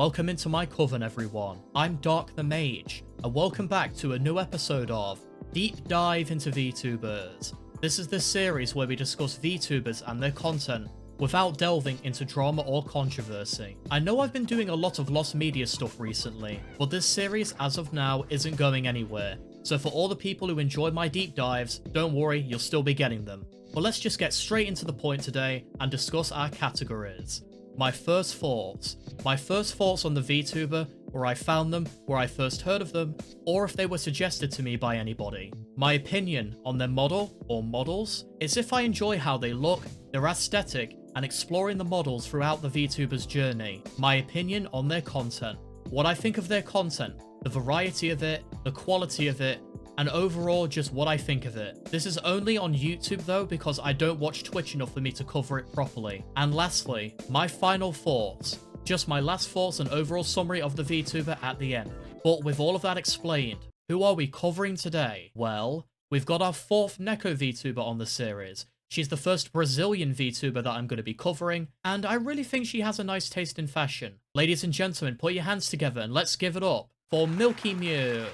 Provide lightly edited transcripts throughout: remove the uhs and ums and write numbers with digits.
welcome into my coven everyone. I'm Dark the Mage, and welcome back to a new episode of Deep Dive Into Vtubers. This is the series where we discuss VTubers and their content without delving into drama or controversy. I know I've been doing a lot of lost media stuff recently, but this series as of now isn't going anywhere. So for all the people who enjoy my deep dives, don't worry, you'll still be getting them. But let's just get straight into the point today and discuss our categories. My first thoughts. My first thoughts on the VTuber, where I found them, where I first heard of them, or if they were suggested to me by anybody. My opinion on their model, or models, is if I enjoy how they look, their aesthetic, and exploring the models throughout the VTuber's journey. My opinion on their content. What I think of their content, the variety of it, the quality of it, and overall just what I think of it. This is only on YouTube though because I don't watch Twitch enough for me to cover it properly. And lastly, my final thoughts. Just my last thoughts and overall summary of the VTuber at the end. But with all of that explained, who are we covering today? Well, we've got our fourth Neko VTuber on the series. She's the first Brazilian VTuber that I'm going to be covering, and I really think she has a nice taste in fashion. Ladies and gentlemen, put your hands together and let's give it up for Milky Mew.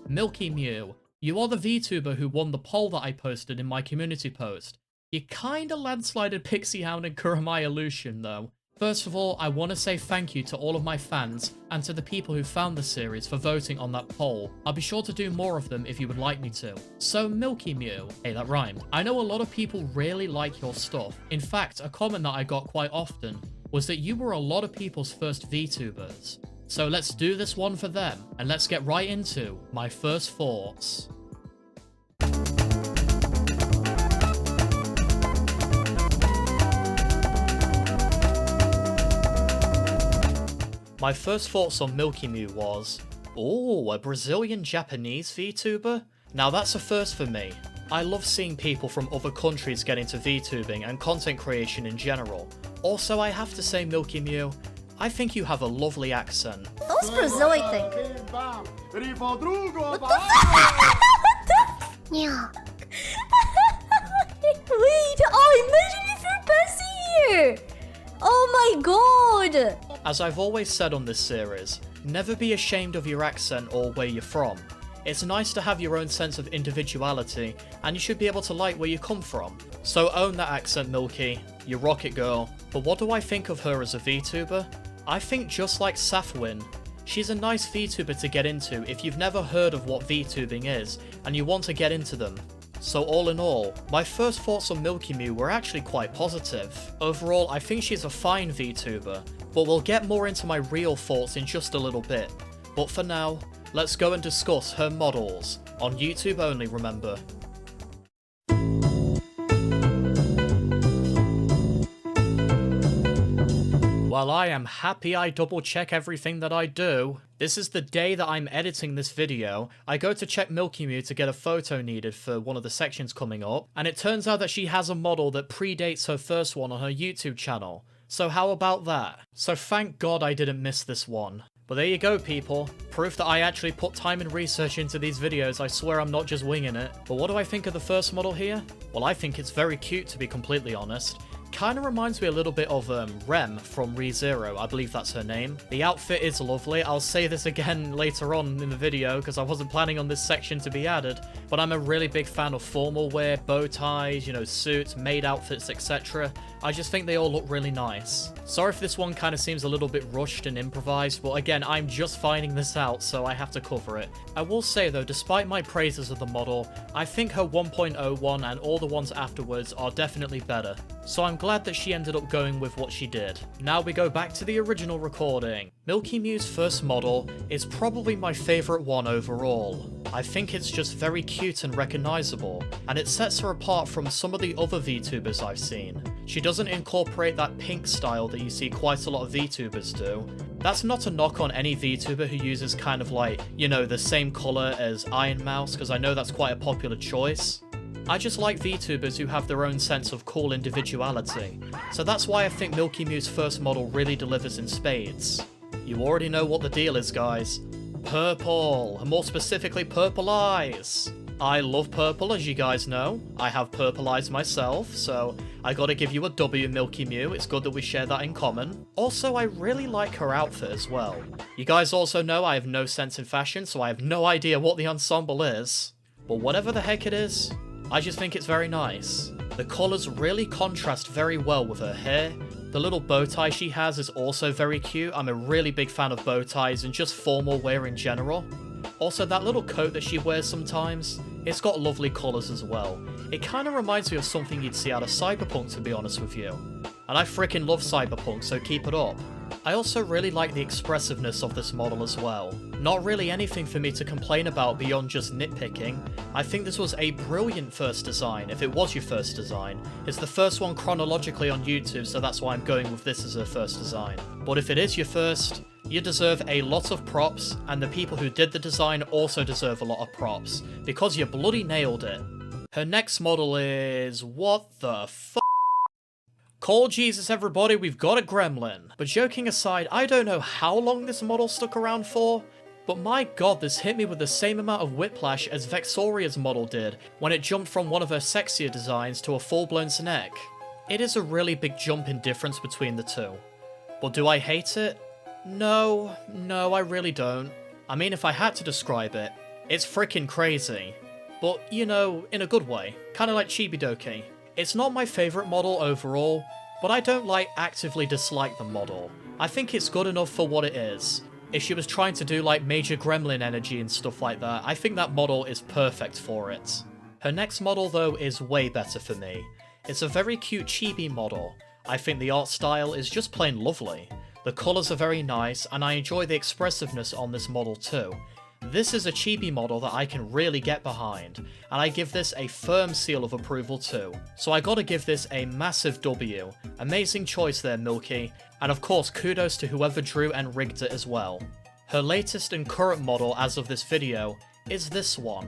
Milky Mew, you are the VTuber who won the poll that I posted in my community post. You kinda landslided Pixie Hound and Kurumaya Lucian though. First of all, I want to say thank you to all of my fans and to the people who found the series for voting on that poll. I'll be sure to do more of them if you would like me to. So Milky Mew, hey that rhymed. I know a lot of people really like your stuff. In fact, a comment that I got quite often was that you were a lot of people's first VTubers. So let's do this one for them, and let's get right into my first thoughts. My first thoughts on Milky Mew was, ooh, a Brazilian-Japanese VTuber? Now that's a first for me. I love seeing people from other countries get into VTubing and content creation in general. Also, I have to say, Milky Mew, I think you have a lovely accent. Those Brazil, I think. What the Yeah. Wait, oh, imagine if you're passing here! Oh my god! As I've always said on this series, never be ashamed of your accent or where you're from. It's nice to have your own sense of individuality, and you should be able to like where you come from. So own that accent, Milky. You rock it, girl. But what do I think of her as a VTuber? I think just like Safwin, she's a nice VTuber to get into if you've never heard of what VTubing is, and you want to get into them. So all in all, my first thoughts on Milky Mew were actually quite positive. Overall, I think she's a fine VTuber, but we'll get more into my real thoughts in just a little bit. But for now, let's go and discuss her models. On YouTube only, remember. While I am happy I double check everything that I do, this is the day that I'm editing this video. I go to check Milky Mew to get a photo needed for one of the sections coming up, and it turns out that she has a model that predates her first one on her YouTube channel. So how about that? So thank God I didn't miss this one. But there you go, people. Proof that I actually put time and research into these videos. I swear I'm not just winging it. But what do I think of the first model here? Well, I think it's very cute, to be completely honest. Kinda reminds me a little bit of Rem from ReZero, I believe that's her name. The outfit is lovely. I'll say this again later on in the video because I wasn't planning on this section to be added, but I'm a really big fan of formal wear, bow ties, you know, suits, maid outfits, etc. I just think they all look really nice. Sorry if this one kind of seems a little bit rushed and improvised, but again, I'm just finding this out, so I have to cover it. I will say though, despite my praises of the model, I think her 1.01 and all the ones afterwards are definitely better. So I'm glad that she ended up going with what she did. Now we go back to the original recording. Milky Mew's first model is probably my favourite one overall. I think it's just very cute and recognisable, and it sets her apart from some of the other VTubers I've seen. She doesn't incorporate that pink style that you see quite a lot of VTubers do. That's not a knock on any VTuber who uses kind of like, you know, the same colour as Iron Mouse, because I know that's quite a popular choice. I just like VTubers who have their own sense of cool individuality, so that's why I think Milky Mew's first model really delivers in spades. You already know what the deal is, guys. Purple, and more specifically purple eyes. I love purple, as you guys know. I have purple eyes myself, so I gotta give you a W, Milky Mew. It's good that we share that in common. Also, I really like her outfit as well. You guys also know I have no sense in fashion, so I have no idea what the ensemble is. But whatever the heck it is, I just think it's very nice. The colours really contrast very well with her hair. The little bow tie she has is also very cute. I'm a really big fan of bow ties and just formal wear in general. Also, that little coat that she wears sometimes, it's got lovely colours as well. It kind of reminds me of something you'd see out of Cyberpunk, to be honest with you. And I freaking love Cyberpunk, so keep it up. I also really like the expressiveness of this model as well. Not really anything for me to complain about beyond just nitpicking. I think this was a brilliant first design, if it was your first design. It's the first one chronologically on YouTube, so that's why I'm going with this as her first design. But if it is your first, you deserve a lot of props, and the people who did the design also deserve a lot of props, because you bloody nailed it. Her next model is... what the f***? Call Jesus, everybody, we've got a gremlin. But joking aside, I don't know how long this model stuck around for, but my god, this hit me with the same amount of whiplash as Vexoria's model did when it jumped from one of her sexier designs to a full-blown snack. It is a really big jump in difference between the two. But do I hate it? No, I really don't. I mean, if I had to describe it, it's freaking crazy. But, you know, in a good way. Kinda like Chibidoki. It's not my favourite model overall, but I don't actively dislike the model. I think it's good enough for what it is. If she was trying to do like major gremlin energy and stuff like that, I think that model is perfect for it. Her next model though is way better for me. It's a very cute chibi model. I think the art style is just plain lovely. The colours are very nice, and I enjoy the expressiveness on this model too. This is a chibi model that I can really get behind, and I give this a firm seal of approval too. So I gotta give this a massive W. Amazing choice there, Milky, and of course kudos to whoever drew and rigged it as well. Her latest and current model as of this video is this one.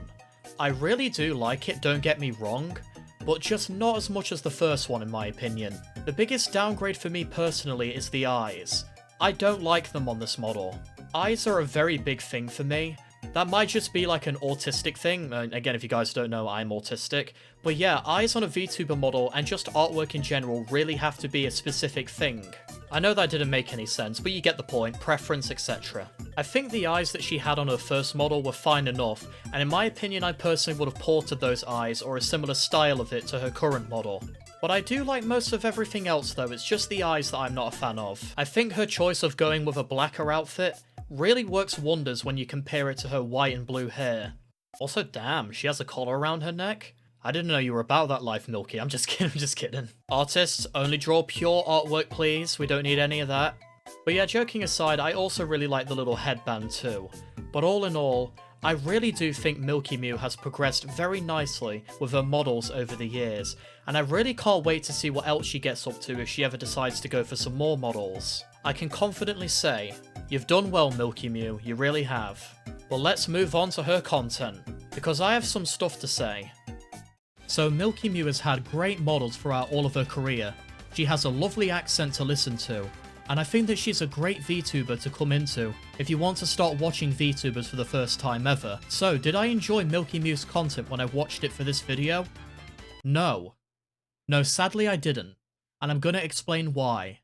I really do like it, don't get me wrong, but just not as much as the first one in my opinion. The biggest downgrade for me personally is the eyes. I don't like them on this model. Eyes are a very big thing for me. That might just be like an autistic thing. Again, if you guys don't know, I'm autistic. But yeah, eyes on a VTuber model and just artwork in general really have to be a specific thing. I know that didn't make any sense, but you get the point, preference, etc. I think the eyes that she had on her first model were fine enough, and in my opinion I personally would have ported those eyes or a similar style of it to her current model. But I do like most of everything else though, it's just the eyes that I'm not a fan of. I think her choice of going with a blacker outfit really works wonders when you compare it to her white and blue hair. Also, damn, she has a collar around her neck? I didn't know you were about that life, Milky. I'm just kidding. Artists, only draw pure artwork, please. We don't need any of that. But yeah, joking aside, I also really like the little headband too. But all in all, I really do think Milky Mew has progressed very nicely with her models over the years, and I really can't wait to see what else she gets up to if she ever decides to go for some more models. I can confidently say, you've done well, Milky Mew, you really have. But let's move on to her content, because I have some stuff to say. So Milky Mew has had great models throughout all of her career. She has a lovely accent to listen to, and I think that she's a great VTuber to come into if you want to start watching VTubers for the first time ever. So, did I enjoy Milky Mew's content when I watched it for this video? No. No, sadly I didn't, and I'm gonna explain why.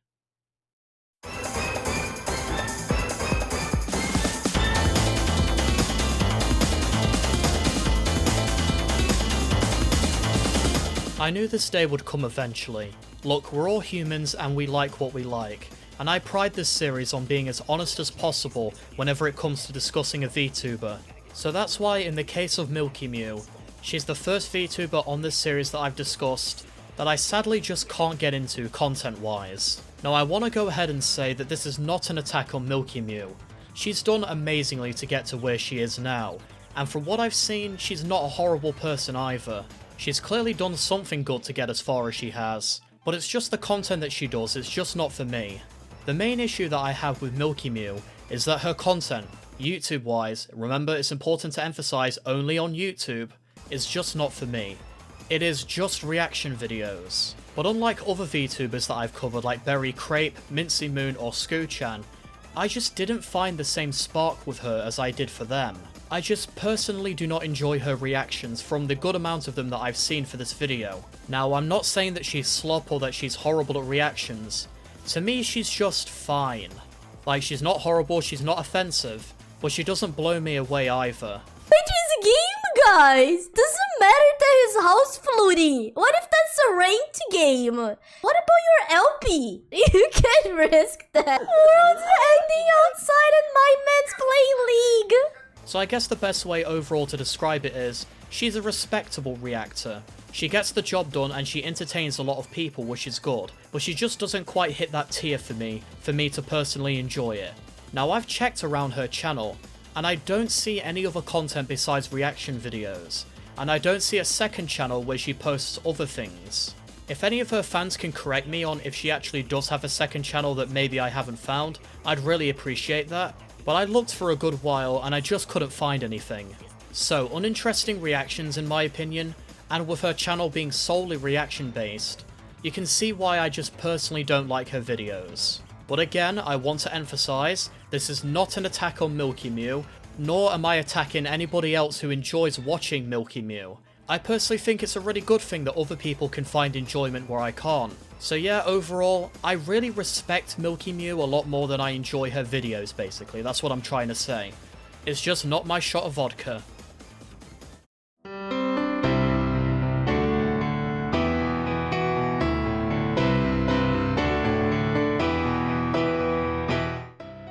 I knew this day would come eventually. Look, we're all humans and we like what we like, and I pride this series on being as honest as possible whenever it comes to discussing a VTuber. So that's why in the case of Milky Mew, she's the first VTuber on this series that I've discussed that I sadly just can't get into content-wise. Now I want to go ahead and say that this is not an attack on Milky Mew. She's done amazingly to get to where she is now, and from what I've seen, she's not a horrible person either. She's clearly done something good to get as far as she has, but it's just the content that she does, it's just not for me. The main issue that I have with Milky Mew is that her content, YouTube-wise, remember it's important to emphasize only on YouTube, is just not for me. It is just reaction videos. But unlike other VTubers that I've covered like Berry Crepe, Milky Mew or Scoo-chan, I just didn't find the same spark with her as I did for them. I just personally do not enjoy her reactions from the good amount of them that I've seen for this video. Now, I'm not saying that she's slop or that she's horrible at reactions. To me, she's just fine. Like, she's not horrible, she's not offensive, but she doesn't blow me away either. But it's a game, guys! Doesn't matter that his house floating. What if that's a ranked game? What about your LP? You can't risk that. World's ending outside and my man's playing League. So I guess the best way overall to describe it is, she's a respectable reactor. She gets the job done and she entertains a lot of people, which is good, but she just doesn't quite hit that tier for me to personally enjoy it. Now, I've checked around her channel, and I don't see any other content besides reaction videos, and I don't see a second channel where she posts other things. If any of her fans can correct me on if she actually does have a second channel that maybe I haven't found, I'd really appreciate that. But I looked for a good while and I just couldn't find anything. So, uninteresting reactions in my opinion, and with her channel being solely reaction based, you can see why I just personally don't like her videos. But again, I want to emphasize, this is not an attack on Milky Mew, nor am I attacking anybody else who enjoys watching Milky Mew. I personally think it's a really good thing that other people can find enjoyment where I can't. So yeah, overall, I really respect Milky Mew a lot more than I enjoy her videos, basically. That's what I'm trying to say. It's just not my shot of vodka.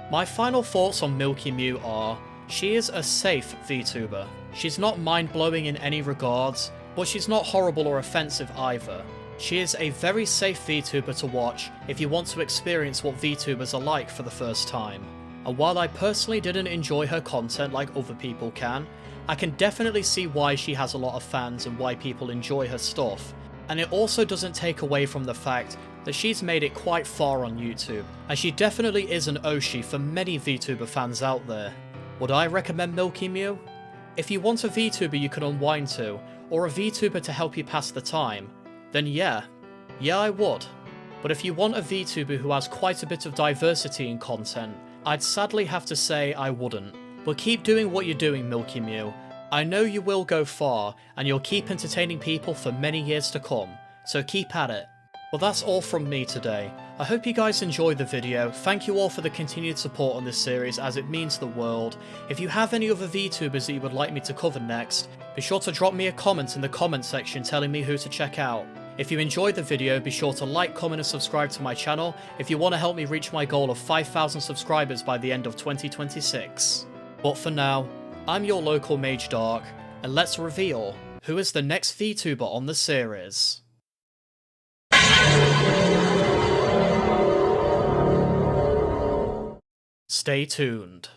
My final thoughts on Milky Mew are, she is a safe VTuber. She's not mind-blowing in any regards, but she's not horrible or offensive either. She is a very safe VTuber to watch if you want to experience what VTubers are like for the first time. And while I personally didn't enjoy her content like other people can, I can definitely see why she has a lot of fans and why people enjoy her stuff. And it also doesn't take away from the fact that she's made it quite far on YouTube, and she definitely is an Oshi for many VTuber fans out there. Would I recommend Milky Mew? If you want a VTuber you can unwind to, or a VTuber to help you pass the time, then yeah I would. But if you want a VTuber who has quite a bit of diversity in content, I'd sadly have to say I wouldn't. But keep doing what you're doing, Milky Mew. I know you will go far, and you'll keep entertaining people for many years to come, so keep at it. Well, that's all from me today. I hope you guys enjoyed the video. Thank you all for the continued support on this series, as it means the world. If you have any other VTubers that you would like me to cover next, be sure to drop me a comment in the comment section telling me who to check out. If you enjoyed the video, be sure to like, comment and subscribe to my channel if you want to help me reach my goal of 5,000 subscribers by the end of 2026. But for now, I'm your local Mage Dark, and let's reveal who is the next VTuber on the series. Stay tuned.